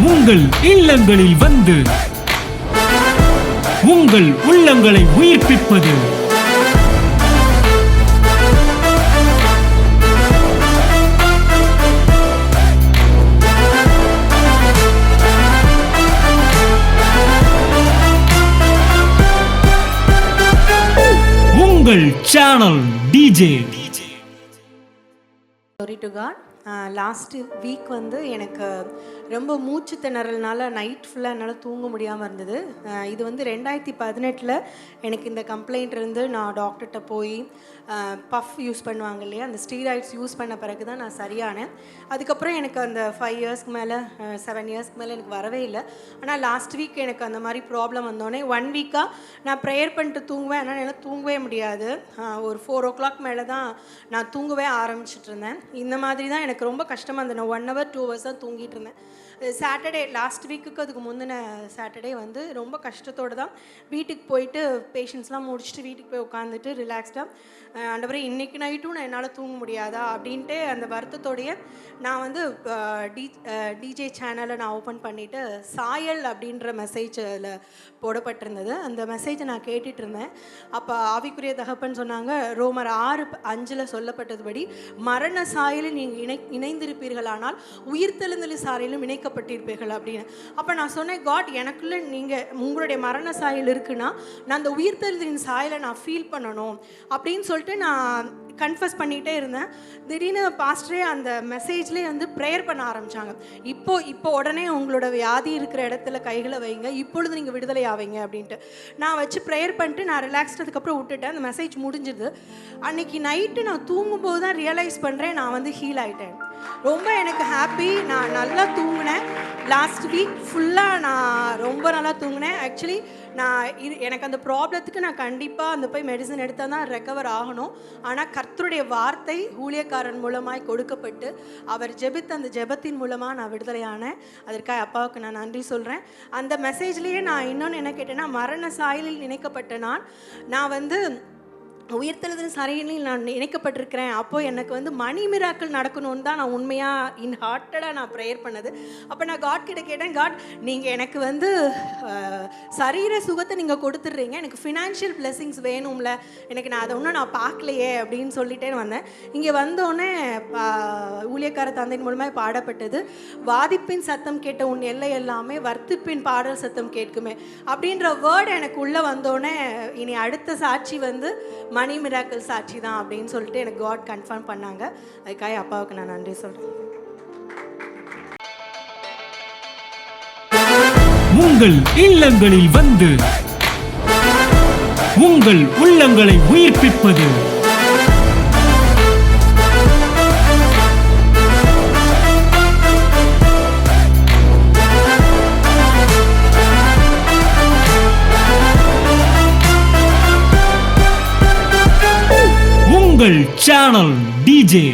உங்கள் இல்லங்களில் வந்து உங்கள் உள்ளங்களை உயிர்ப்பிப்பது உங்கள் channel DJ. Glory to God. Last week வந்து எனக்கு ரொம்ப மூச்சு திணறல்னால நைட் ஃபுல்லாக என்னால் தூங்க முடியாமல் இருந்தது. இது வந்து 2018 எனக்கு இந்த கம்ப்ளைண்ட் இருந்து நான் டாக்டர்கிட்ட போய் பஃப் யூஸ் பண்ணுவாங்க இல்லையா, அந்த ஸ்டீராய்ட்ஸ் யூஸ் பண்ண பிறகு தான் நான் சரியானேன். அதுக்கப்புறம் எனக்கு அந்த 5 இயர்ஸ்க்கு மேலே 7 இயர்ஸ்க்கு மேலே எனக்கு வரவே இல்லை. ஆனால் லாஸ்ட் வீக் எனக்கு அந்த மாதிரி ப்ராப்ளம் வந்தோடனே 1 வீக்காக நான் ப்ரேயர் பண்ணிட்டு தூங்குவேன். ஆனால் என்னால் தூங்கவே முடியாது. ஒரு 4 o'clock மேலே தான் நான் தூங்கவே ஆரம்பிச்சிட்டு இருந்தேன். இந்த மாதிரி தான் எனக்கு ரொம்ப கஷ்டமாக இருந்தது. நான் 1 hour 2 hours தான் தூங்கிட்டு இருந்தேன். சாட்டர்டே லாஸ்ட் வீக்குக்கு அதுக்கு முந்தின சாட்டர்டே வந்து ரொம்ப கஷ்டத்தோடு தான் வீட்டுக்கு போயிட்டு பேஷண்ட்ஸ்லாம் முடிச்சுட்டு வீட்டுக்கு போய் உட்காந்துட்டு ரிலாக்ஸ்டாக ஆண்டவரே இன்றைக்கி நைட்டும் நான் என்னால் தூங்க முடியாதா அப்படின்ட்டு அந்த வருத்தத்தோடைய நான் வந்து டிஜே சேனலை நான் ஓப்பன் பண்ணிவிட்டு சாயல் அப்படின்ற மெசேஜ் அதில் போடப்பட்டிருந்தது. அந்த மெசேஜை நான் கேட்டுட்டு இருந்தேன். அப்போ ஆவிக்குரிய தகப்பன் சொன்னாங்க, ரோமர் 6:5 சொல்லப்பட்டதுபடி மரண சாயலில் நீங்கள் இணைந்திருப்பீர்களானால் உயிர்த்தெழுந்தலின் சாயலிலும் இணைக்கப்பட்டிருப்பீர்கள் அப்படின்னு. அப்போ நான் சொன்னேன், காட் எனக்குள்ளே நீங்கள் உங்களுடைய மரண சாயல் இருக்குன்னா நான் அந்த உயிர்த்தெழுதலின் சாயலை நான் ஃபீல் பண்ணணும் அப்படின்னு சொல்லிட்டு நான் கன்ஃபஸ் பண்ணிகிட்டே இருந்தேன். திடீர்னு பாஸ்டரே அந்த மெசேஜ்லேயே வந்து ப்ரேயர் பண்ண ஆரம்பித்தாங்க. இப்போ உடனே உங்களோட வியாதி இருக்கிற இடத்துல கைகளை வைங்க, இப்பொழுது நீங்கள் விடுதலை ஆவீங்க அப்படின்ட்டு. நான் வச்சு ப்ரேயர் பண்ணிட்டு நான் ரிலாக்ஸ்டதுக்கப்புறம் விட்டுட்டேன். அந்த மெசேஜ் முடிஞ்சுது. அன்றைக்கி நைட்டு நான் தூங்கும்போது தான் ரியலைஸ் பண்ணுறேன் நான் வந்து ஹீல் ஆகிட்டேன். ரொம்ப எனக்கு ஹாப்பி. நான் நல்லா தூங்கினேன். லாஸ்ட் வீக் ஃபுல்லாக நான் ரொம்ப நல்லா தூங்கினேன். ஆக்சுவலி எனக்கு அந்த ப்ராப்ளத்துக்கு நான் கண்டிப்பாக அந்த போய் மெடிசன் எடுத்தால் தான் ரெக்கவர் ஆகணும். ஆனால் கர்த்தருடைய வார்த்தை ஊழியக்காரன் மூலமாய் கொடுக்கப்பட்டு அவர் ஜெபித்த அந்த ஜெபத்தின் மூலமாக நான் விடுதலையானேன். அதற்காக அப்பாவுக்கு நான் நன்றி சொல்கிறேன். அந்த மெசேஜ்லேயே நான் இன்னொன்று என்ன கேட்டேன்னா, மரண சாயலில் இணைக்கப்பட்ட நான் வந்து உயிர்த்தெழுதலின் சாயலில் நான் இணைக்கப்பட்டிருக்கிறேன். அப்போது எனக்கு வந்து மணி மிராக்கள் நடக்கணும்னு தான் நான் உண்மையாக ஹார்ட்டடாக நான் ப்ரேயர் பண்ணது. அப்போ நான் காட் கிட்ட கேட்டேன், காட் நீங்கள் எனக்கு வந்து சரீர சுகத்தை நீங்கள் கொடுத்துட்றீங்க, எனக்கு ஃபினான்ஷியல் பிளெஸிங்ஸ் வேணும்ல, எனக்கு நான் அதை ஒன்றும் நான் பார்க்கலையே அப்படின்னு சொல்லிட்டே வந்தேன். இங்கே வந்தோடனே ஊழியக்கார தந்தையின் மூலமாக பாடப்பட்டது, வாதிப்பின் சத்தம் கேட்ட உன் எல்லை எல்லாமே வர்த்திப்பின் பாடல் சத்தம் கேட்குமே அப்படின்ற வேர்டு எனக்கு உள்ளே வந்தோடனே இனி அடுத்த சாட்சி வந்து மணி மிராக்கிள் சாட்சி தான் அப்படின்னு சொல்லிட்டு எனக்கு காட் கன்ஃபார்ம் பண்ணாங்க. அதுக்காக அப்பாவுக்கு நான் நன்றி சொல்கிறேன். உங்கள் இல்லங்களில் வந்து உங்கள் உள்ளங்களை உயிர்ப்பிப்பது உங்கள் சேனல் டிஜே.